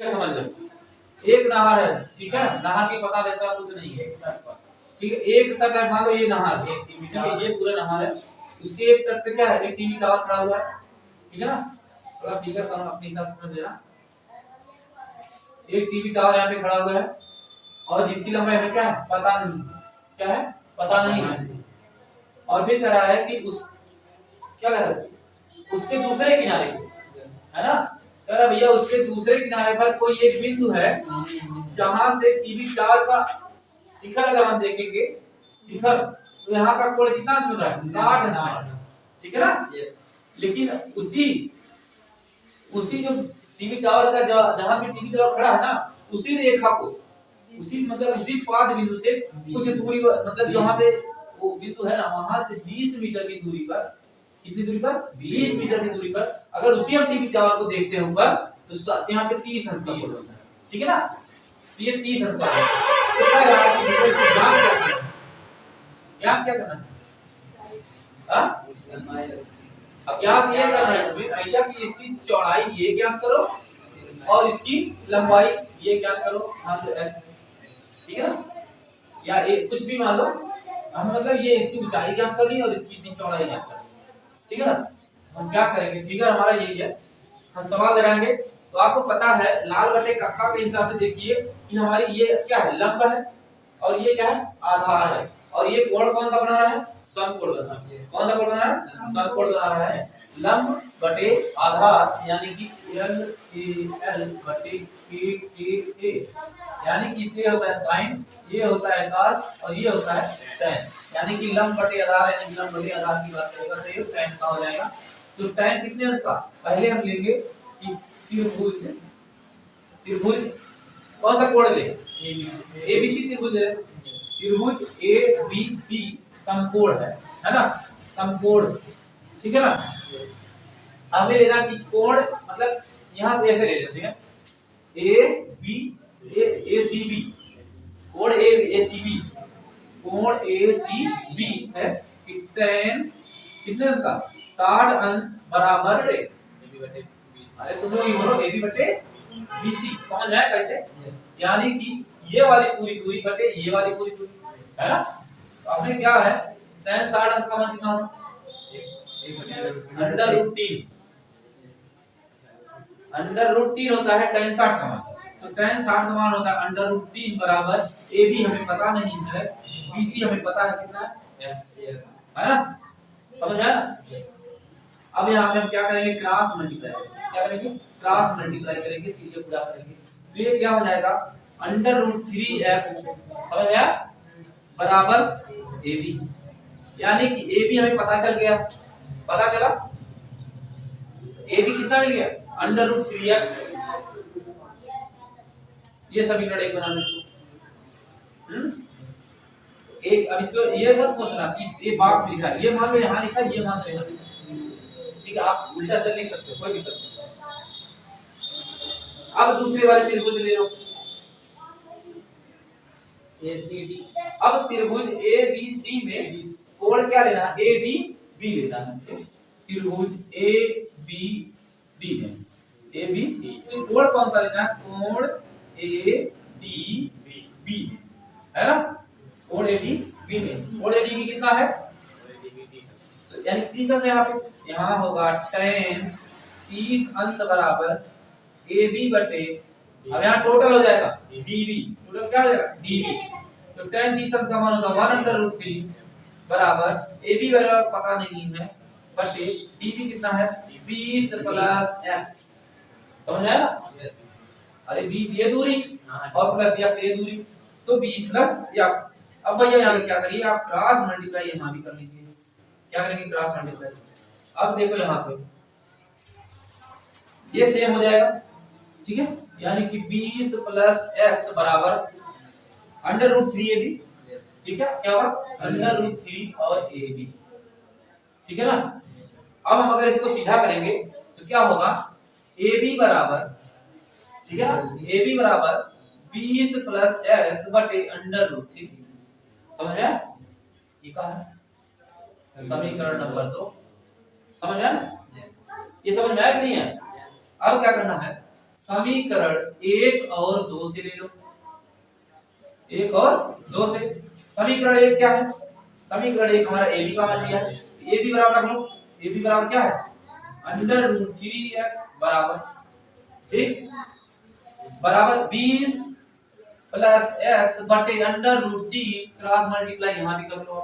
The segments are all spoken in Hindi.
समझ लो, एक नहर है, ठीक है, नहर की पता देता कुछ नहीं है, ठीक है, एक तट है, मान लो ये नहर है, ठीक है, ये पूरा नहर है, उसके एक तट पे क्या है, एक टीवी टावर खड़ा हुआ है, ठीक है ना, थोड़ा फिगर करो अपने हिसाब से समझ लेना, एक टीवी टावर यहाँ पे खड़ा हुआ है और जिसकी लंबाई हमें क्या है पता नहीं, क्या है पता नहीं है, और फिर कह रहा है कि उस क्या कह रहा है उसके दूसरे किनारे है ना, कह रहा भैया उसके दूसरे किनारे पर कोई एक बिंदु है जहां से टीवी टावर का शिखर अगर हम देखेंगे शिखर, तो यहाँ का कोण कितना चल रहा है 60, ठीक है ना, लेकिन उसी उसी जो टीवी टावर का जहां पे टीवी टावर खड़ा है ना, उसी रेखा को उसी मतलब उसी पाद बिंदु से कुछ दूरी पर, मतलब जहां पे वो बिंदु है ना वहां से 20 मीटर की दूरी पर, कितनी दूरी पर 20 मीटर की दूरी पर अगर उसी हम टीवी टावर को देखते हैं ऊपर, तो यहाँ पे 30 अंश का कोण होता है, ठीक है ना, तो ये 30 अंश का तो क्या रहा है कि ज्ञान क्या करना है, हां अब ज्ञात ये करना है तुम्हें भैया कि इसकी चौड़ाई ये ज्ञात करो और इसकी लंबाई ये ज्ञात करो, मान लो s, ठीक है ना, या एक कुछ भी मान लो, हम मतलब ये इसकी ऊंचाई ज्ञात करनी और इसकी इतनी चौड़ाई ज्ञात करनी, ठीक है ना, हम क्या करेंगे फिगर हमारा यही है, हम सवाल लगाएंगे, तो आपको पता है लाल बटे कक्षा के हिसाब से देखिए कि हमारी ये क्या है लंब है और ये क्या है आधार है, और ये कोण कौन सा बना रहा है समकोण बना रहा है, कौन सा कोण बना रहा है समकोण बना रहा है, लंब बटे आधार यानी कि LAL बटे KTA, यानी कि इसलिए होता है साइन, ये होता है cos और ये होता है tan, यानी कि लंब बटे आधार यानी लंब बटे आधार की बात करेगा तो ये tan का हो जाएगा, तो tan कितने अंश का, पहले हम लेंगे कि त्रिभुज, त्रिभुज कौन सा कोण ले ABC त्रिभुज ले, त्रिभुज ABC समकोण है ना, समकोण, ठीक है ना, हमें लेना कि कोण मतलब यहां से ऐसे ले लेते हैं ACB कोण ACB, कोण ACB है कि tan कितने अंश का 60 अंश बराबर अरे तुम लोग ये बोलो AB बटे BC, समझ में आया कैसे, यानी कि ये वाली पूरी दूरी बटे ये वाली पूरी दूरी है ना, तो हमने क्या है tan 60 अंश का मान कितना होगा √3, √3 होता है tan 60 का मान, तो tan 60 का मान होता है √3 बराबर AB हमें पता नहीं है, BC हमें पता है कितना है ना, समझ आया, अब यहाँ पे हम क्या करेंगे क्रॉस मल्टीप्लाई, क्या करेंगे क्रॉस मल्टीप्लाई करेंगे, तीनों पूरा करेंगे, तो ये क्या हो जाएगा √3x समझ आया बराबर AB, यानी कि AB हमें पता चल गया, पता चला AB कितना मिल गया √3x, ये समीकरण एक बनाने से एक, अब इसको ये मत सोचना कि ये बाग में लिखा है, ये मान लो यहाँ लिखा है, ये मान लो यहाँ लिखा है, ठीक है, आप उल्टा से लिख सकते हो कोई दिक्कत नहीं। अब दूसरे वाले त्रिभुज ले लो ACD, अब त्रिभुज ABD में कोण क्या लेना है ADB लेना है, त्रिभुज ABD में ABD कोण कौन सा लेना है कोण ADB है ना, कोण ADB में, कोण ADB कितना है यानी 30 अंश यहाँ होगा tan 30 अंश बराबर AB बटे, अब यहाँ टोटल हो जाएगा DB, टोटल क्या हो जाएगा DB, तो tan 30 अंश का मान होगा 1/√3 बराबर AB बराबर पता नहीं है बटे DB कितना है 20 + x, समझ आया ना, अरे 20 ये दूरी और प्लस x ये दूरी, तो 20 + x, अब भैया यहाँ पे क्या करिए आप क्रॉस मल्टीप्लाई यहाँ भी कर लीजिए, क्या करेंगे क्रॉस मल्टीप्लाई, अब देखो यहाँ पे ये सेम हो जाएगा, ठीक है, यानी कि 20 + x बराबर √3AB, ठीक है, क्या होगा √3 और AB, ठीक है ना, अब हम अगर इसको सीधा करेंगे तो क्या होगा AB बराबर, ठीक है, AB बराबर 20 + x बटे √3, समझ आया, ये कहा है समीकरण नंबर 2, समझ आया, ये समझ में आया कि नहीं है, अब क्या करना है समीकरण 1 और 2 से ले लो। 1 और 2 से समीकरण 1 क्या है? समीकरण 1 हमारा ए बी का मान लिया है। ए बी बराबर रख लो। ए बी बराबर क्या है? √3x बराबर, ठीक, बराबर 20 प्लस x बटे √3 क्रॉस मल्टीप्लाई यहां भी कर लो,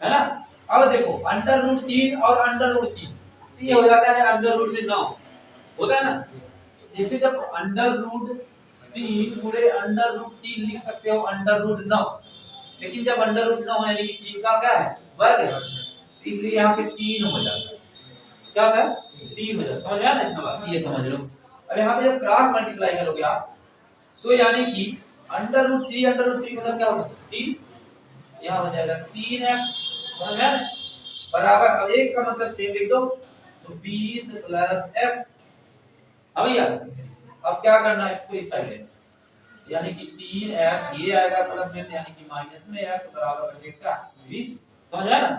है ना। अब देखो √3 और √3 ये हो जाता है √9 होता है ना। जैसे जब √3 पूरे √3 लिख सकते हो √9, लेकिन जब √9 यानी कि 3 का क्या है वर्ग है, इसलिए यहाँ पे 3 हो जाता है। क्या होता है? 3 हो जाता है। समझ आया ना? ये समझ लो। अब यहाँ पे जब क्रॉस मल्टीप्लाई करोगे आप तो यानी कि √3 मतलब क्या होगा? 3, यहाँ हो जाएगा 3x, समझ में? बराबर, अब एक का मतलब सेम लिख दो, तो 20 प्लस x। अब भैया अब क्या करना है, इसको इस साइड ले, यानी कि 3x ये आएगा प्लस में, यानी कि माइनस में x बराबर बचेगा 20। समझ आया ना?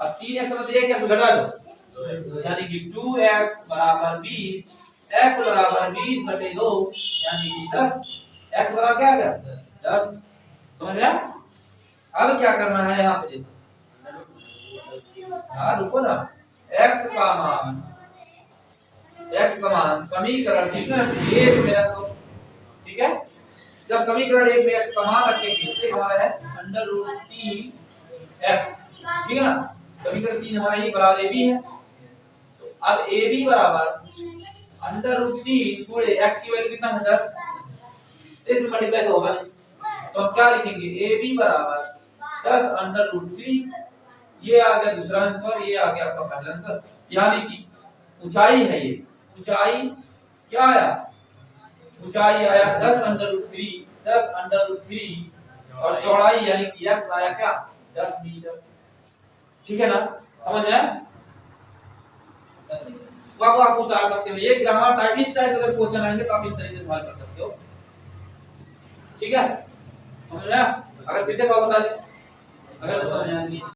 अब 3x मतलब एक x घटा दो, यानी कि 2x बराबर 20, x बराबर 20 बटे 2 यानी कि 10, x बराबर क्या आ गया? 10। समझ गया? अब क्या करना है यहाँ पे, हाँ रुको ना, x का मान समीकरण एक में रखो, ठीक है। जब समीकरण एक में x का मान रखेंगे तो हमारा है √3x, ठीक है ना। समीकरण 3 हमारा ये बराबर ab है, तो अब ab बराबर √3 गुणे x की वैल्यू कितना है? 10, इसमें मल्टीप्लाई तो होगा नहीं, तो हम क्या लिखेंगे? ab बराबर 10 √3, ये आ गया दूसरा आंसर, ये आ गया आपका पहला आंसर। यानी कि ऊंचाई है ये, ऊंचाई क्या आया? ऊंचाई आया 10 √3 और चौड़ाई यानी कि x आया क्या? 10 मीटर, ठीक है ना। समझ में आया? तो आप उतार सकते हो ये ग्रामर टाइप, इस टाइप अगर क्वेश्चन आएंगे तो आप इस तरीके से हल कर सकते हो, ठीक है। समझ में आया? अगर फिर से बता दे, अगर समझ में आएंगे